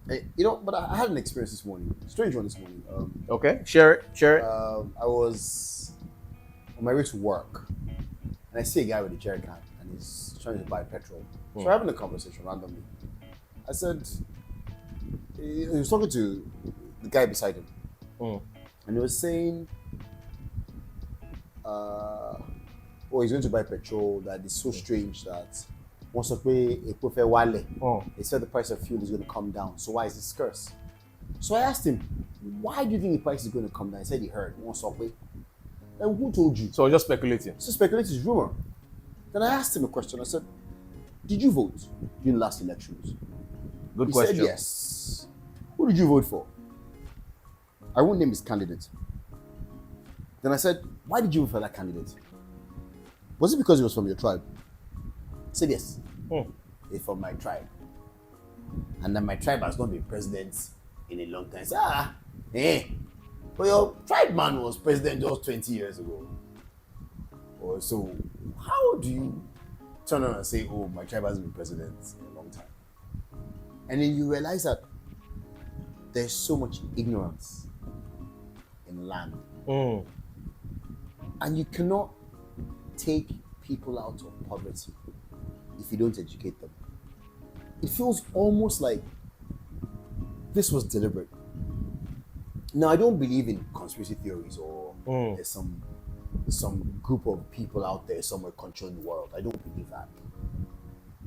But I had an experience this morning, strange one this morning. Okay, share it. Share it. I was on my way to work, and I see a guy with a jerry can, and he's trying to buy petrol. So we're having a conversation randomly. I said, he was talking to the guy beside him, and he was saying, oh, he's going to buy petrol. That is so strange that once they said the price of fuel is going to come down. So why is it scarce? So I asked him, why do you think the price is going to come down? He said he heard once away. And who told you? So just speculating. So speculative rumor. Then I asked him a question. I said, did you vote during the last elections? Good He question. said yes. Who did you vote for? I won't name his candidate. Then I said, why did you vote for that candidate? Was it because he was from your tribe? He said yes. He's from my tribe. And then my tribe has not been president in a long time. I said, but your tribe man was president just 20 years ago. Or so how do you turn around and say, oh, my tribe hasn't been president in a long time? And then you realize that there's so much ignorance in land. And you cannot take people out of poverty if you don't educate them. It feels almost like this was deliberate. Now, I don't believe in conspiracy theories or there's some group of people out there somewhere controlling the world. I don't believe that.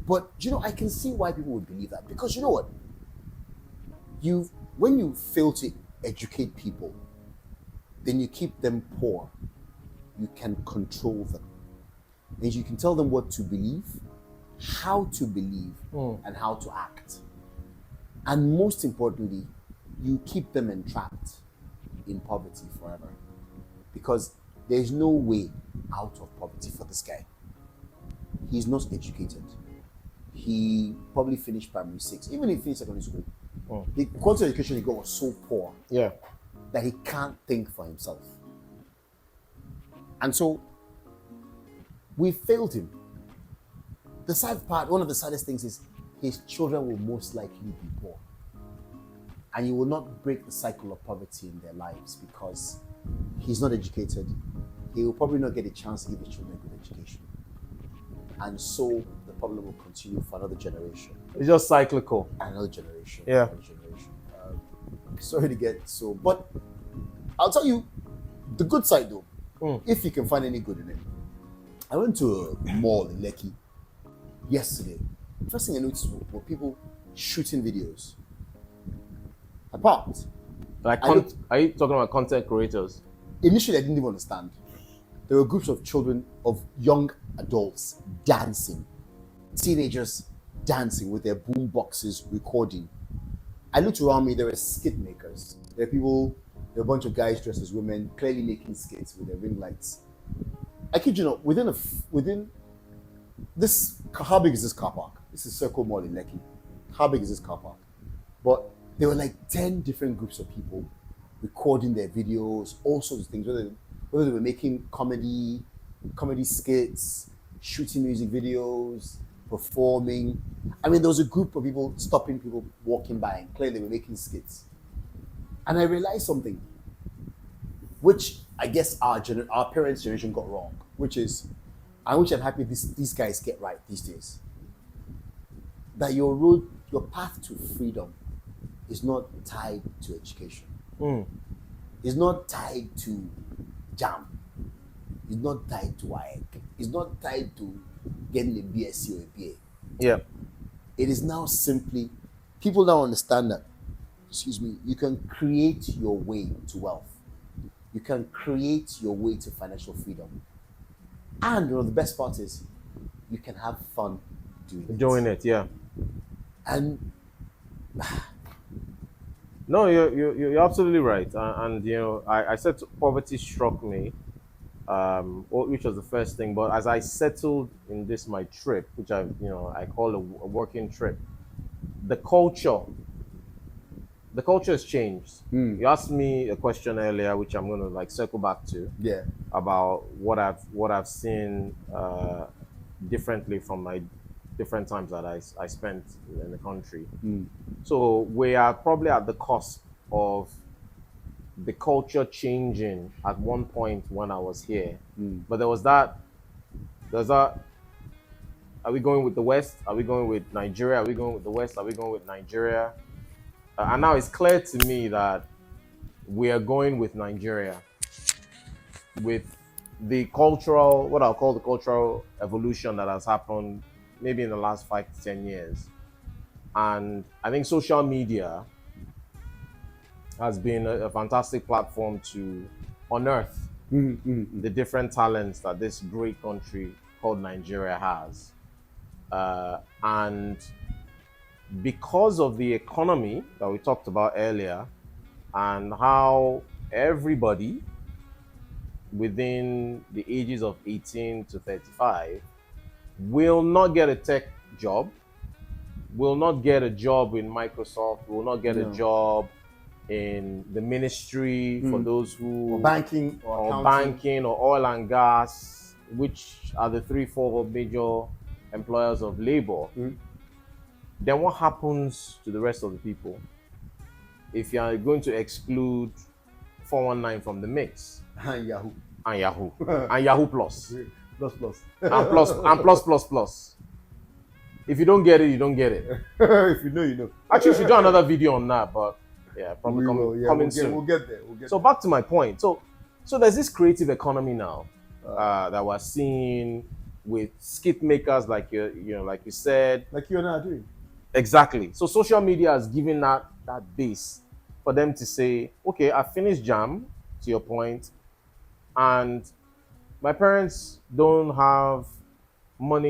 But I can see why people would believe that, because you know what? When you fail to educate people, then you keep them poor. You can control them. And you can tell them what to believe, how to believe, and how to act. And most importantly, you keep them entrapped in poverty forever. Because there's no way out of poverty for this guy. He's not educated. He probably finished primary 6, even if he finished secondary school. The quality of education he got was so poor that he can't think for himself. And so we failed him. The sad part, one of the saddest things is his children will most likely be poor. And you will not break the cycle of poverty in their lives because he's not educated. He will probably not get a chance to give his children a good education. And so the problem will continue for another generation. It's just cyclical. Another generation. Yeah. Another generation. Sorry to get so, but I'll tell you the good side though, if you can find any good in it. I went to a mall in Lekki yesterday. First thing I noticed were people shooting videos. I parked. Like, are you talking about content creators? Initially, I didn't even understand. There were groups of children, of young adults dancing, teenagers dancing with their boom boxes recording. I looked around me, there were skit makers. There were a bunch of guys dressed as women, clearly making skits with their ring lights. I kid you not, within this, how big is this car park? This is Circle Mall in Lekki. How big is this car park? But there were like 10 different groups of people recording their videos, all sorts of things, whether they were making comedy skits, shooting music videos, performing. I mean, there was a group of people stopping people walking by, and clearly they were making skits. And I realized something, which I guess our parents' generation got wrong, which is, and which I'm happy these guys get right these days, that your path to freedom is not tied to education. It's not tied to JAM. It's not tied to WAEC. It's not tied to getting a BSc or a BA. Yeah. It is now simply, people now understand that, you can create your way to wealth. You can create your way to financial freedom. And the best part is, you can have fun doing it. Yeah. And no, you're absolutely right. And I said poverty struck me, which was the first thing. But as I settled in my trip, which I call a working trip, the culture has changed. You asked me a question earlier, which I'm going to circle back to. Yeah. About what I've seen differently from my different times that I spent in the country. Mm. So we are probably at the cusp of the culture changing at one point when I was here. Mm. But there's that, are we going with the West? Are we going with Nigeria? Are we going with the West? Are we going with Nigeria? And now it's clear to me that we are going with Nigeria, with the cultural, what I'll call the cultural evolution that has happened maybe in the last 5 to 10 years. And I think social media has been a fantastic platform to unearth the different talents that this great country called Nigeria has. And because of the economy that we talked about earlier, and how everybody within the ages of 18 to 35 will not get a tech job, will not get a job in Microsoft, will not get a No. job in the ministry for those who Or banking or or accounting. banking or oil and gas, which are the 3-4 major employers of labor. Then what happens to the rest of the people if you are going to exclude 419 from the mix And Yahoo. and Yahoo and Yahoo Plus Plus plus. and plus? If you don't get it, you don't get it. If you know, you know. Actually, we should do another video on that, but yeah, probably We will, yeah, coming soon. We'll get there. We'll get So back to my point. So there's this creative economy now that we're seeing with skit makers like like you said. like you and I are doing. Exactly. So social media has given that base for them to say, okay, I finished jam, to your point, and my parents don't have money